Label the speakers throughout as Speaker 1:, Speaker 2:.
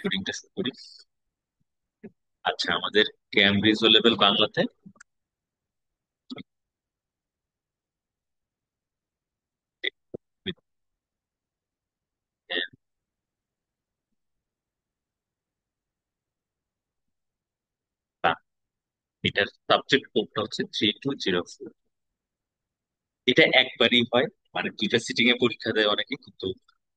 Speaker 1: রেকর্ডিংটা শুরু করি। আচ্ছা, আমাদের ক্যামব্রিজ ও লেভেল বাংলাতে এটার সাবজেক্ট কোডটা হচ্ছে 3204। এটা একবারই হয়, মানে দুইটা সিটিং এ পরীক্ষা দেয় অনেকে, কিন্তু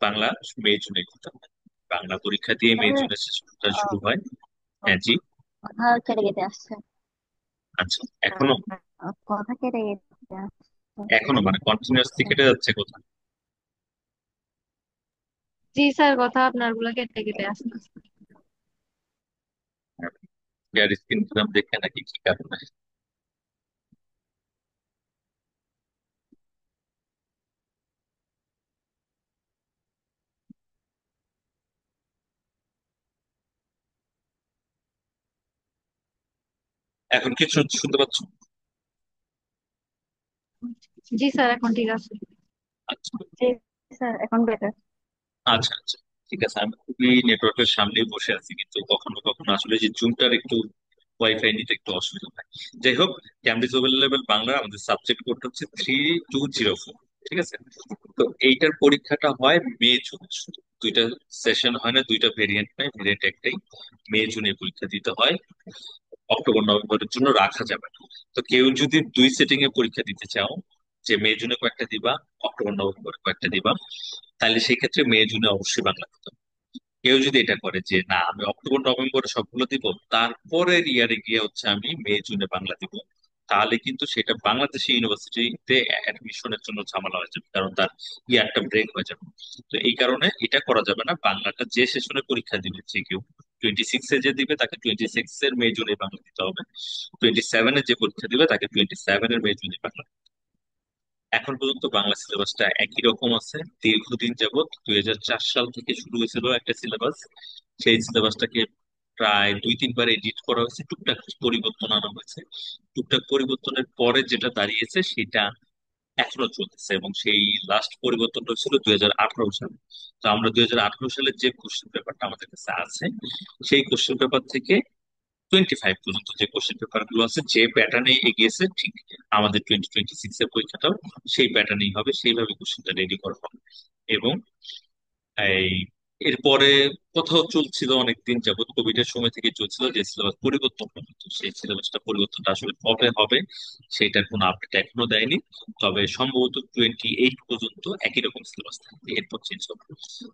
Speaker 1: বাংলা মে জুনে করতে হয়। বাংলা পরীক্ষা দিয়ে মে
Speaker 2: স্যার,
Speaker 1: জুনে সেশনটা শুরু
Speaker 2: আহ,
Speaker 1: হয়। হ্যাঁ জি।
Speaker 2: কথা কেটে কেটে আসছে।
Speaker 1: আচ্ছা, এখনো
Speaker 2: কথা কেটে কেটে
Speaker 1: এখনো মানে কন্টিনিউয়াসলি
Speaker 2: আসছে।
Speaker 1: কেটে যাচ্ছে কোথাও?
Speaker 2: জি স্যার, কথা আপনার গুলো কেটে কেটে আসছে।
Speaker 1: শেয়ার স্ক্রিন দেখে নাকি কি কারণে? এখন কিছু শুনতে পাচ্ছ?
Speaker 2: জি স্যার, এখন ঠিক আছে।
Speaker 1: আচ্ছা
Speaker 2: জি স্যার, এখন বেটার।
Speaker 1: আচ্ছা আচ্ছা, ঠিক আছে। আমি খুবই নেটওয়ার্কের সামনেই বসে আছি, কিন্তু কখনো কখনো আসলে যে জুমটার একটু ওয়াইফাই নিতে একটু অসুবিধা হয়। যাই হোক, ক্যামব্রিজ ওয়েব লেভেল বাংলা আমাদের সাবজেক্ট কোড হচ্ছে 3204। ঠিক আছে। তো এইটার পরীক্ষাটা হয় মে জুনে শুধু। দুইটা সেশন হয় না, দুইটা ভেরিয়েন্ট নাই, ভেরিয়েন্ট একটাই। মে জুনে পরীক্ষা দিতে হয়, অক্টোবর নভেম্বরের জন্য রাখা যাবে না। তো কেউ যদি দুই সেটিং এ পরীক্ষা দিতে চাও, যে মে জুনে কয়েকটা দিবা, অক্টোবর নভেম্বরে কয়েকটা দিবা, তাহলে সেই ক্ষেত্রে মে জুনে অবশ্যই বাংলা দিতে হবে। কেউ যদি এটা করে যে না, আমি অক্টোবর নভেম্বরে সবগুলো দিব, তারপরের ইয়ারে গিয়ে হচ্ছে আমি মে জুনে বাংলা দিব, তাহলে কিন্তু সেটা বাংলাদেশি ইউনিভার্সিটিতে অ্যাডমিশনের জন্য ঝামেলা হয়ে যাবে, কারণ তার ইয়ারটা ব্রেক হয়ে যাবে। তো এই কারণে এটা করা যাবে না। বাংলাটা যে সেশনে পরীক্ষা দিবে, যে কেউ 26 এ যে দিবে তাকে 26 এর মে জুনে বাংলা দিতে হবে। 27 এ যে পরীক্ষা দিবে তাকে 27 এর মে জুনে বাংলা। এখন পর্যন্ত বাংলা সিলেবাসটা একই রকম আছে দীর্ঘদিন যাবত। 2004 সাল থেকে শুরু হয়েছিল একটা সিলেবাস। সেই সিলেবাসটাকে প্রায় 2-3 বার এডিট করা হয়েছে, টুকটাক পরিবর্তন আনা হয়েছে। টুকটাক পরিবর্তনের পরে যেটা দাঁড়িয়েছে সেটা এখনো চলতেছে, এবং সেই লাস্ট পরিবর্তনটা ছিল 2018 সালে। তো আমরা 2018 সালের যে কোশ্চেন পেপারটা আমাদের কাছে আছে, সেই কোশ্চেন পেপার থেকে 25 পর্যন্ত যে কোশ্চেন পেপার গুলো আছে, যে প্যাটার্নে এগিয়েছে, ঠিক আমাদের 2026 এর পরীক্ষাটাও সেই প্যাটার্নেই হবে, সেইভাবে কোশ্চেনটা রেডি করা হবে। এবং এই এরপরে কোথাও চলছিল অনেকদিন যাবত, কোভিড এর সময় থেকে চলছিল যে সিলেবাস পরিবর্তন হবে। তো সেই সিলেবাসটা পরিবর্তনটা আসলে কবে হবে সেটার কোনো আপডেট এখনো দেয়নি। তবে সম্ভবত 28 পর্যন্ত একই রকম সিলেবাস থাকবে, এরপর চেঞ্জ হবে।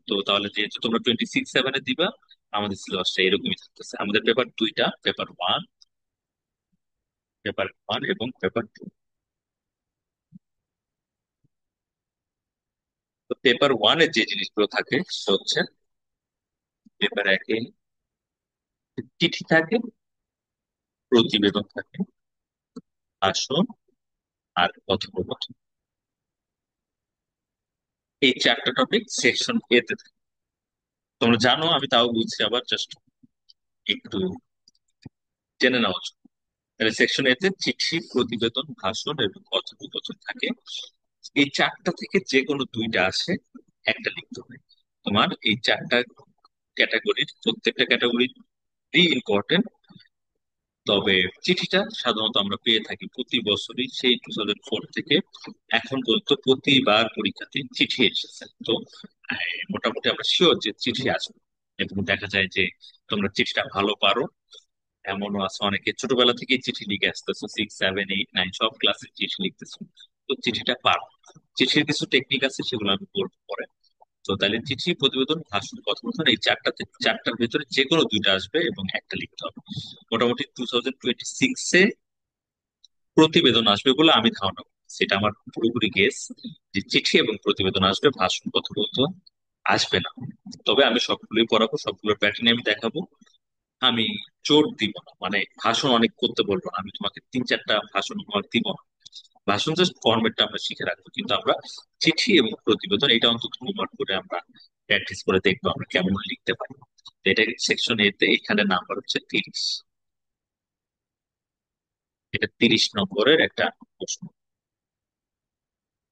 Speaker 1: তো তাহলে যেহেতু তোমরা 26-7 দিবা, আমাদের সিলেবাসটা এরকমই থাকতেছে। আমাদের পেপার দুইটা, পেপার ওয়ান এবং পেপার 2। তো পেপার ওয়ানে যে জিনিসগুলো থাকে সেটা হচ্ছে, পেপার 1-এ চিঠি থাকে, প্রতিবেদন থাকে, আসন, আর কথোপকথন। এই চারটা টপিক সেকশন এ তে থাকে। তোমরা জানো, আমি তাও বুঝছি, আবার জাস্ট একটু জেনে নেওয়া উচিত। তাহলে সেকশন এ তে চিঠি, প্রতিবেদন, ভাষণ এবং কথোপকথন থাকে। এই চারটা থেকে যে কোনো দুইটা আসে, একটা লিখতে হয়। তোমার এই চারটা ক্যাটাগরির প্রত্যেকটা ক্যাটাগরি ইম্পর্টেন্ট। তবে চিঠিটা সাধারণত আমরা পেয়ে থাকি প্রতি বছরই, সেই 2004 থেকে এখন পর্যন্ত প্রতিবার পরীক্ষাতে চিঠি এসেছে। তো মোটামুটি আমরা শিওর যে চিঠি আসবে। এবং দেখা যায় যে তোমরা চিঠিটা ভালো পারো, এমনও আছে অনেকে ছোটবেলা থেকেই চিঠি লিখে আসতেছো, 6, 7, 8, 9 সব ক্লাসে চিঠি লিখতেছো। তো চিঠিটা পারো। চিঠির কিছু টেকনিক আছে, সেগুলো আমি বলবো পরে। তো তাহলে চিঠি, প্রতিবেদন, ভাষণ, কথোপকথন, এই চারটার ভিতরে যে কোনো দুইটা আসবে এবং একটা লিখতে হবে। মোটামুটি 2026-এ প্রতিবেদন আসবে বলে আমি ধারণা করি। সেটা আমার পুরোপুরি গেস, যে চিঠি এবং প্রতিবেদন আসবে, ভাষণ, কথোপকথন আসবে না। তবে আমি সবগুলোই পড়াবো, সবগুলোর প্যাটার্ন আমি দেখাবো। আমি জোর দিব না, মানে ভাষণ অনেক করতে বলবো না, আমি তোমাকে 3-4টা ভাষণ তোমাকে দিব না। ভাষণ জাস্ট ফরম্যাটটা আমরা শিখে রাখবো, কিন্তু আমরা চিঠি এবং প্রতিবেদন এটা অন্তত হোমওয়ার্ক করে আমরা প্র্যাকটিস করে দেখবো আমরা কেমন লিখতে পারি। তো এটা সেকশন এ তে, এখানে নাম্বার হচ্ছে 30। এটা 30 নম্বরের একটা প্রশ্ন।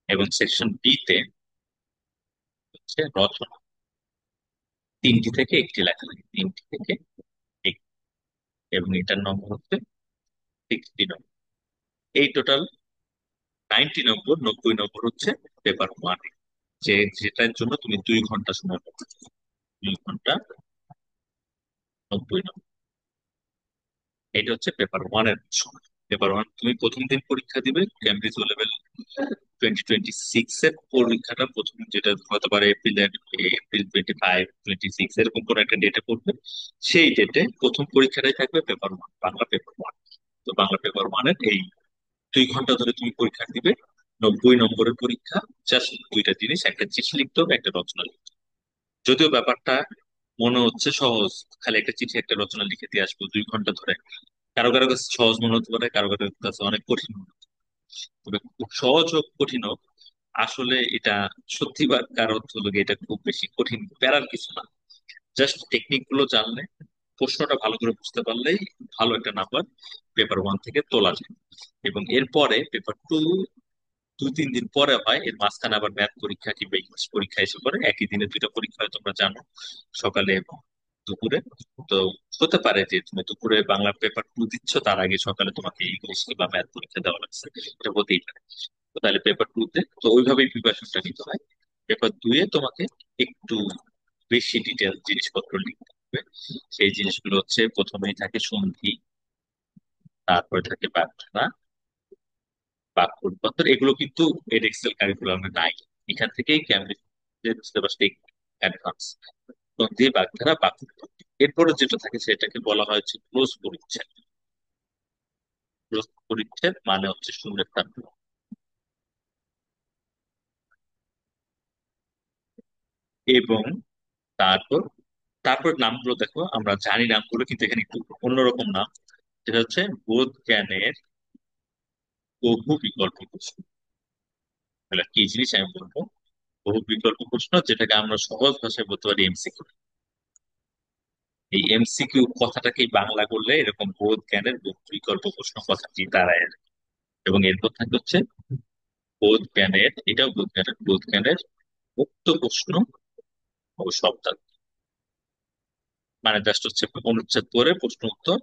Speaker 1: এবং সেকশন বি তে হচ্ছে রচনা। তিনটি থেকে একটি লেখা লাগে, তিনটি থেকে একটি। এবং এটার নম্বর হচ্ছে 60 নম্বর। এই টোটাল 90 নম্বর, 90 নম্বর হচ্ছে পেপার ওয়ান, যেটার জন্য তুমি 2 ঘন্টা সময় পাবে। 2 ঘন্টা 90 নম্বর। এটা হচ্ছে পেপার ওয়ান এর সময়। পেপার ওয়ান তুমি প্রথম দিন পরীক্ষা দিবে, ক্যামব্রিজ ও লেভেল 2026 এর পরীক্ষাটা প্রথম, যেটা হতে পারে এপ্রিল 25, 26 এরকম কোন একটা ডেটে পড়বে। সেই ডেটে প্রথম পরীক্ষাটাই থাকবে paper one, Bangla paper one. তো বাংলা পেপার ওয়ানের এই 2 ঘন্টা ধরে তুমি পরীক্ষা দিবে। 90 নম্বরের পরীক্ষা। জাস্ট দুইটা জিনিস, একটা চিঠি লিখতে হবে, একটা রচনা লিখতে হবে। যদিও ব্যাপারটা মনে হচ্ছে সহজ, খালি একটা চিঠি একটা রচনা লিখে দিয়ে আসবো 2 ঘন্টা ধরে, কারো কারো কাছে সহজ মনে হতে পারে, কারো কারো কাছে অনেক কঠিন মনে হতে পারে। তবে খুব সহজ হোক কঠিন হোক, আসলে এটা সত্যিবার কার অর্থ হলো গিয়ে এটা খুব বেশি কঠিন প্যারার কিছু না। জাস্ট টেকনিক গুলো জানলে, প্রশ্নটা ভালো করে বুঝতে পারলেই ভালো একটা নাম্বার পেপার ওয়ান থেকে তোলা যায়। এবং এরপরে পেপার টু 2-3 দিন পরে হয়, এর মাঝখানে আবার ম্যাথ পরীক্ষা কিংবা ইংলিশ পরীক্ষা এসে পড়ে। একই দিনে দুইটা পরীক্ষা হয়, তোমরা জানো, সকালে এবং দুপুরে। তো হতে পারে যে তুমি দুপুরে বাংলা পেপার টু দিচ্ছ, তার আগে সকালে তোমাকে ইংলিশ কিংবা ম্যাথ পরীক্ষা দেওয়া লাগছে। এটা হতেই পারে। তো তাহলে পেপার টু তে তো ওইভাবেই প্রিপারেশনটা নিতে হয়। পেপার দুয়ে তোমাকে একটু বেশি ডিটেল জিনিসপত্র লিখতে হবে। সেই জিনিসগুলো হচ্ছে, প্রথমেই থাকে সন্ধি, তারপরে থাকে বাগধারা, বাক্য রূপান্তর। এগুলো কিন্তু এডএক্সেল কারিকুলামে নাই। এখান থেকেই ক্যামব্রিজ সিলেবাসটা অ্যাডভান্স। সন্ধি, বাগধারা, বাক্য রূপান্তর। এরপরে যেটা থাকে সেটাকে বলা হয় হচ্ছে ক্লোজ পরিচ্ছেদ। ক্লোজ পরিচ্ছেদ মানে হচ্ছে শূন্যের স্থান। এবং তারপর তারপর নামগুলো দেখো, আমরা জানি নামগুলো, কিন্তু এখানে একটু অন্যরকম নাম। যেটা হচ্ছে বোধ জ্ঞানের বহু বিকল্প প্রশ্ন। তাহলে কি জিনিস আমি বলবো, বহু বিকল্প প্রশ্ন, যেটাকে আমরা সহজ ভাষায় বলতে পারি এমসিকিউ। এই এমসিকিউ কথাটাকেই বাংলা করলে এরকম বোধ জ্ঞানের বহু বিকল্প প্রশ্ন কথাটি দাঁড়ায় আর কি। এবং এরপর থাকে হচ্ছে বোধ জ্ঞানের, এটাও বোধ জ্ঞানের মুক্ত প্রশ্ন ও শব্দার্থ। মানে জাস্ট হচ্ছে অনুচ্ছেদ পরে প্রশ্ন উত্তর,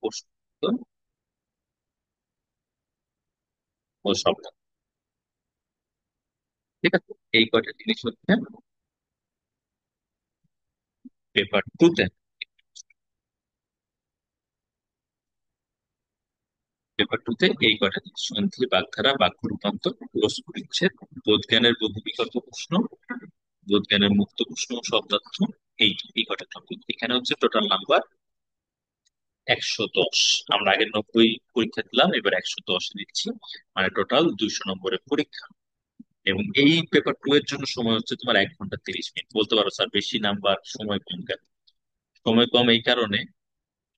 Speaker 1: প্রশ্ন উত্তর ও শব্দার্থ। ঠিক আছে, এই কয়টা জিনিস হচ্ছে পেপার টু তে। পেপার টু তে এই কয়টা জিনিস, সন্ধি, বাগধারা, বাক্য রূপান্তর, ক্লোজ পরিচ্ছেদ, বোধ জ্ঞানের বহু বিকল্প প্রশ্ন, বোধ জ্ঞানের মুক্ত প্রশ্ন ও শব্দার্থ। এই কয়টা টপিক। এখানে হচ্ছে টোটাল নাম্বার 110। আমরা আগে 90 পরীক্ষা দিলাম, এবার 110 দিচ্ছি। মানে টোটাল 200 নম্বরের পরীক্ষা। এবং এই পেপার টু এর জন্য সময় হচ্ছে তোমার 1 ঘন্টা 30 মিনিট। বলতে পারো স্যার বেশি নাম্বার, সময় কম কেন? সময় কম এই কারণে,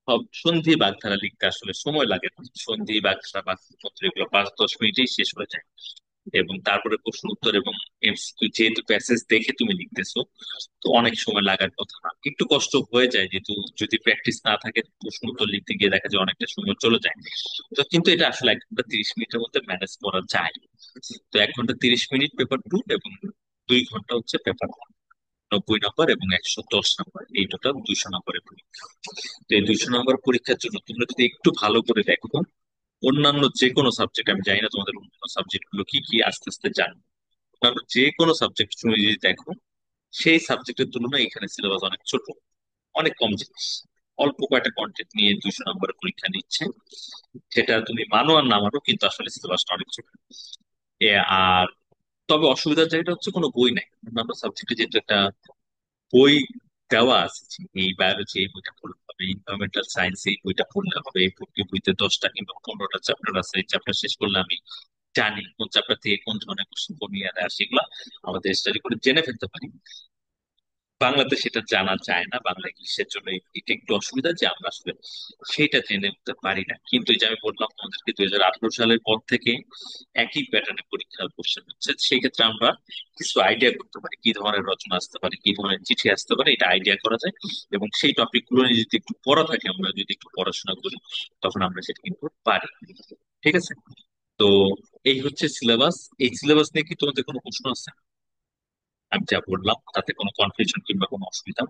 Speaker 1: সব সন্ধি বাগধারা লিখতে আসলে সময় লাগে না। সন্ধি বাগধারা বাক্যপত্র এগুলো 5-10 মিনিটেই শেষ হয়ে যায়। এবং তারপরে প্রশ্ন উত্তর এবং এমসিকিউ, যেহেতু প্যাসেজ দেখে তুমি লিখতেছো, তো অনেক সময় লাগার কথা না। একটু কষ্ট হয়ে যায়, যেহেতু যদি প্র্যাকটিস না থাকে প্রশ্ন উত্তর লিখতে গিয়ে দেখা যায় অনেকটা সময় চলে যায়। তো কিন্তু এটা আসলে 1 ঘন্টা 30 মিনিটের মধ্যে ম্যানেজ করা যায়। তো 1 ঘন্টা 30 মিনিট পেপার টু, এবং 2 ঘন্টা হচ্ছে পেপার ওয়ান। 90 নম্বর এবং 110 নম্বর, এই টোটাল 200 নম্বরের পরীক্ষা। তো এই 200 নম্বর পরীক্ষার জন্য তোমরা যদি একটু ভালো করে দেখো, অন্যান্য যে কোনো সাবজেক্ট, আমি জানি না তোমাদের অন্যান্য সাবজেক্ট গুলো কি কি, আস্তে আস্তে জানো। অন্যান্য যে কোনো সাবজেক্ট তুমি যদি দেখো, সেই সাবজেক্টের তুলনায় এখানে সিলেবাস অনেক ছোট, অনেক কম জিনিস। অল্প কয়েকটা কন্টেন্ট নিয়ে 200 নম্বরের পরীক্ষা নিচ্ছে। সেটা তুমি মানো আর না মানো, কিন্তু আসলে সিলেবাসটা অনেক ছোট। আর তবে অসুবিধার জায়গাটা হচ্ছে কোনো বই নাই। অন্যান্য সাবজেক্টে যেহেতু একটা বই দেওয়া আছে, যে এই বায়োলজি এই বইটা পড়লে হবে, এনভায়রনমেন্টাল সায়েন্স এই বইটা পড়লে হবে, এই বইতে 10টা কিংবা 15টা চ্যাপ্টার আছে, এই চ্যাপ্টার শেষ করলে আমি জানি কোন চ্যাপ্টার থেকে কোন ধরনের কোশ্চেন কমিয়ে আনে, আর সেগুলো আমাদের স্টাডি করে জেনে ফেলতে পারি। বাংলাতে সেটা জানা যায় না, বাংলা ইংলিশের জন্য এটা একটু অসুবিধা, যে আমরা আসলে সেটা জেনে উঠতে পারি না। কিন্তু এই যে আমি বললাম আমাদেরকে 2018 সালের পর থেকে একই প্যাটার্নে পরীক্ষার কোশ্চেন হচ্ছে, সেই ক্ষেত্রে আমরা কিছু আইডিয়া করতে পারি কি ধরনের রচনা আসতে পারে, কি ধরনের চিঠি আসতে পারে, এটা আইডিয়া করা যায়। এবং সেই টপিক গুলো নিয়ে যদি একটু পড়া থাকে, আমরা যদি একটু পড়াশোনা করি, তখন আমরা সেটা কিন্তু পারি। ঠিক আছে। তো এই হচ্ছে সিলেবাস। এই সিলেবাস নিয়ে কি তোমাদের কোনো প্রশ্ন আছে? আমি যা বললাম তাতে কোনো কনফিউশন কিংবা কোনো অসুবিধা?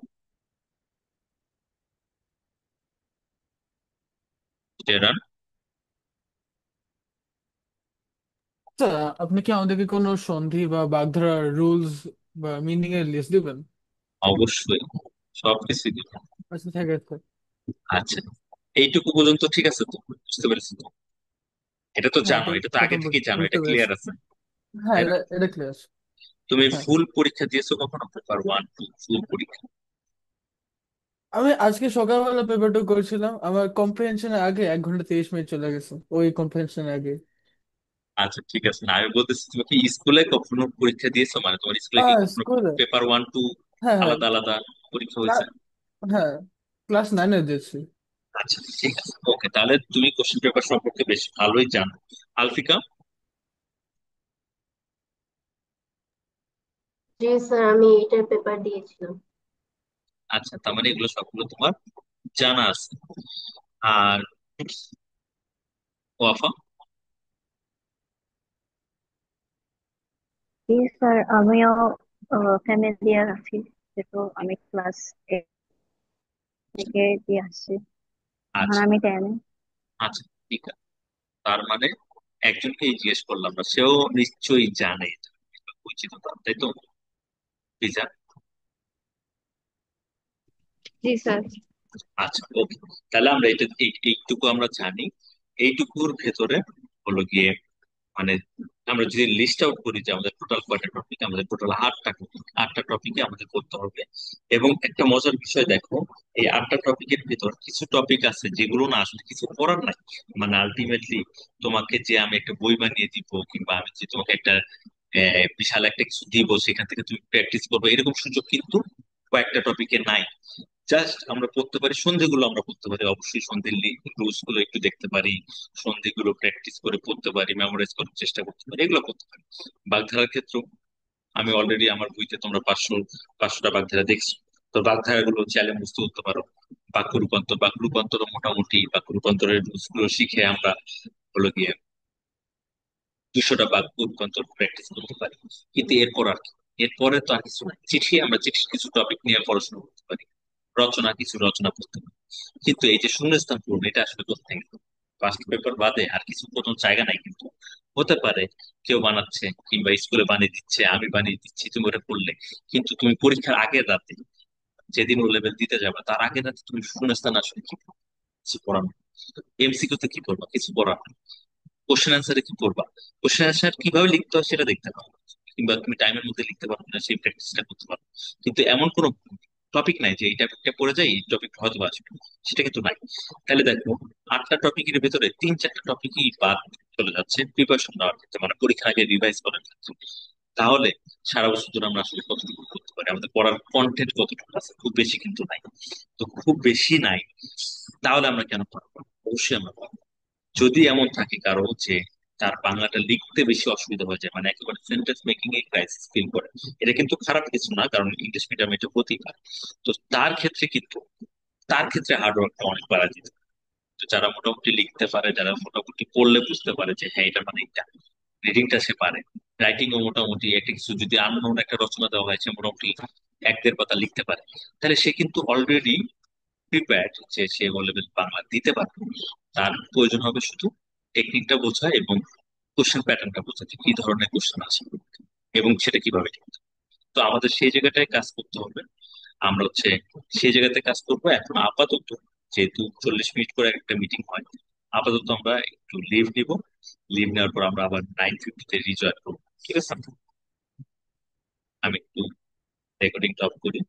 Speaker 1: জেরার?
Speaker 3: আচ্ছা, আপনি কি আমাদেরকে কোনো সন্ধি বা বাগধারা রুলস বা মিনিং এর লিস্ট দিবেন?
Speaker 1: অবশ্যই, সবকিছু দিব।
Speaker 3: আচ্ছা, ঠিক আছে।
Speaker 1: আচ্ছা, এইটুকু পর্যন্ত ঠিক আছে তো? বুঝতে পেরেছি তো? এটা তো
Speaker 3: হ্যাঁ,
Speaker 1: জানো,
Speaker 3: এটা
Speaker 1: এটা তো আগে
Speaker 3: প্রথম
Speaker 1: থেকেই জানো,
Speaker 3: বুঝতে
Speaker 1: এটা
Speaker 3: পেরেছি।
Speaker 1: ক্লিয়ার আছে,
Speaker 3: হ্যাঁ,
Speaker 1: তাই না?
Speaker 3: এটা ক্লিয়ার।
Speaker 1: তুমি
Speaker 3: হ্যাঁ,
Speaker 1: ফুল পরীক্ষা দিয়েছো কখনো? পেপার 1 2 ফুল পরীক্ষা?
Speaker 3: আমি আজকে সকালবেলা পেপারটা করেছিলাম, আমার কম্প্রিহেনশনের আগে 1 ঘন্টা 30 মিনিট চলে গেছে ওই কম্প্রিহেনশনের আগে।
Speaker 1: আচ্ছা ঠিক আছে, না আমি বলতেছি তুমি কি স্কুলে কখনো পরীক্ষা দিয়েছো, মানে তোমার স্কুলে কি কখনো
Speaker 3: স্কুলে।
Speaker 1: পেপার 1 2
Speaker 3: হ্যাঁ, হ্যাঁ।
Speaker 1: আলাদা আলাদা পরীক্ষা হয়েছে?
Speaker 3: ক্লা- হ্যাঁ, ক্লাস 9 দিয়েছি।
Speaker 1: আচ্ছা ঠিক আছে, ওকে, তাহলে তুমি কোশ্চেন পেপার সম্পর্কে বেশ ভালোই জানো। আলফিকা?
Speaker 4: জি স্যার, আমি এটার পেপার দিয়েছিলাম।
Speaker 1: আচ্ছা, তার মানে এগুলো সবগুলো তোমার জানা আছে। আর ওয়াফা?
Speaker 2: জি স্যার, আমিও ফ্যামিলিয়ার আছি, যেহেতু আমি ক্লাস 8 থেকে দিয়ে আসছি। এখন
Speaker 1: আচ্ছা
Speaker 2: আমি 10-এ।
Speaker 1: আচ্ছা, ঠিক আছে, তার মানে একজনকেই জিজ্ঞেস করলাম না, সেও নিশ্চয়ই জানে এটা, পরিচিত তার, তাই তো? লিজা?
Speaker 2: জি স্যার।
Speaker 1: আচ্ছা ওকে, তাহলে আমরা এটা এইটুকু আমরা জানি। এইটুকুর ভেতরে হলো গিয়ে মানে আমরা যদি লিস্ট আউট করি যে আমাদের টোটাল কয়টা টপিক, আমাদের টোটাল 8টা টপিক, 8টা টপিকে আমাদের করতে হবে। এবং একটা মজার বিষয় দেখো, এই 8টা টপিকের ভিতর কিছু টপিক আছে যেগুলো না আসলে কিছু করার নাই। মানে আলটিমেটলি তোমাকে যে আমি একটা বই বানিয়ে দিব, কিংবা আমি যে তোমাকে একটা বিশাল একটা কিছু দিব, সেখান থেকে তুমি প্র্যাকটিস করবে, এরকম সুযোগ কিন্তু কয়েকটা টপিকে নাই। জাস্ট আমরা পড়তে পারি, সন্ধিগুলো আমরা পড়তে পারি, অবশ্যই সন্ধির রুলস গুলো একটু দেখতে পারি, সন্ধিগুলো প্র্যাকটিস করে পড়তে পারি, মেমোরাইজ করার চেষ্টা করতে পারি, এগুলো করতে পারি। বাগধারার ক্ষেত্রে আমি অলরেডি আমার বইতে তোমরা 500টা বাগধারা দেখছি। তো বাগধারা গুলো চাইলে মুখস্থ করতে পারো। বাক্য রূপান্তর মোটামুটি বাক্য রূপান্তরের রুলস গুলো শিখে আমরা হলো গিয়ে 200টা বাক্য রূপান্তর প্র্যাকটিস করতে পারি। কিন্তু এরপর আর কি? এরপরে তো আর কিছু নাই। আমরা চিঠির কিছু টপিক নিয়ে পড়াশোনা করতে পারি, কিছু রচনা করতে পারি। কিন্তু এই যে শূন্যস্থান পূরণ, এটা আসলে কোথায় গেল? ফার্স্ট পেপার বাদে আর কিছু কোনো জায়গা নাই কিন্তু। হতে পারে কেউ বানাচ্ছে, কিংবা স্কুলে বানিয়ে দিচ্ছে, আমি বানিয়ে দিচ্ছি, তুমি ওটা করলে। কিন্তু তুমি পরীক্ষার আগের রাতে, যেদিন ও লেভেল দিতে যাবে তার আগের রাতে তুমি শূন্যস্থান আসলে কি করবে? কিছু পড়ানো। এমসিকিউ তে কি করবা? কিছু পড়া। কোশ্চেন অ্যান্সারে কি করবা? কোশ্চেন অ্যান্সার কিভাবে লিখতে হয় সেটা দেখতে পারো, কিংবা তুমি টাইমের মধ্যে লিখতে পারো না সেই প্র্যাকটিসটা করতে পারো। কিন্তু এমন কোনো টপিক নাই যে এই টপিকটা পড়ে যায় এই টপিক হয়তো বা আসবে, সেটা কিন্তু নাই। তাহলে দেখো, 8টা টপিকের ভিতরে 3 4টা টপিকই বাদ চলে যাচ্ছে প্রিপারেশন নেওয়ার ক্ষেত্রে, মানে পরীক্ষার আগে রিভাইজ করার ক্ষেত্রে। তাহলে সারা বছর ধরে আমরা আসলে কতটুকু করতে পারি? আমাদের পড়ার কন্টেন্ট কতটুকু আছে? খুব বেশি কিন্তু নাই। তো খুব বেশি নাই, তাহলে আমরা কেন পারবো? অবশ্যই আমরা পারবো। যদি এমন থাকে কারো যে তার বাংলাটা লিখতে বেশি অসুবিধা হয়ে যায়, মানে একেবারে সেন্টেন্স মেকিং এ ক্রাইসিস ফিল করে, এটা কিন্তু খারাপ কিছু না, কারণ ইংলিশ মিডিয়াম এটা হতেই পারে। তো তার ক্ষেত্রে হার্ড ওয়ার্কটা অনেক বাড়া যেত। তো যারা মোটামুটি লিখতে পারে, যারা মোটামুটি পড়লে বুঝতে পারে যে হ্যাঁ এটা মানে এটা, রিডিংটা সে পারে, রাইটিং ও মোটামুটি একটা কিছু যদি আননোন একটা রচনা দেওয়া হয়েছে মোটামুটি 1 1.5 পাতা লিখতে পারে, তাহলে সে কিন্তু অলরেডি প্রিপেয়ার্ড যে সে ও লেভেল বাংলা দিতে পারবে। তার প্রয়োজন হবে শুধু টেকনিকটা বোঝা এবং কোশ্চেন প্যাটার্নটা বোঝা, যে কি ধরনের কোশ্চেন আছে এবং সেটা কিভাবে লিখতে হবে। তো আমাদের সেই জায়গাটায় কাজ করতে হবে। আমরা সেই জায়গাতে কাজ করবো এখন আপাতত। যেহেতু 40 মিনিট করে একটা মিটিং হয়, আপাতত আমরা একটু লিভ নিব। লিভ নেওয়ার পর আমরা আবার 9:50-তে রিজয়েন করবো, ঠিক আছে? আমি একটু রেকর্ডিংটা অফ করি।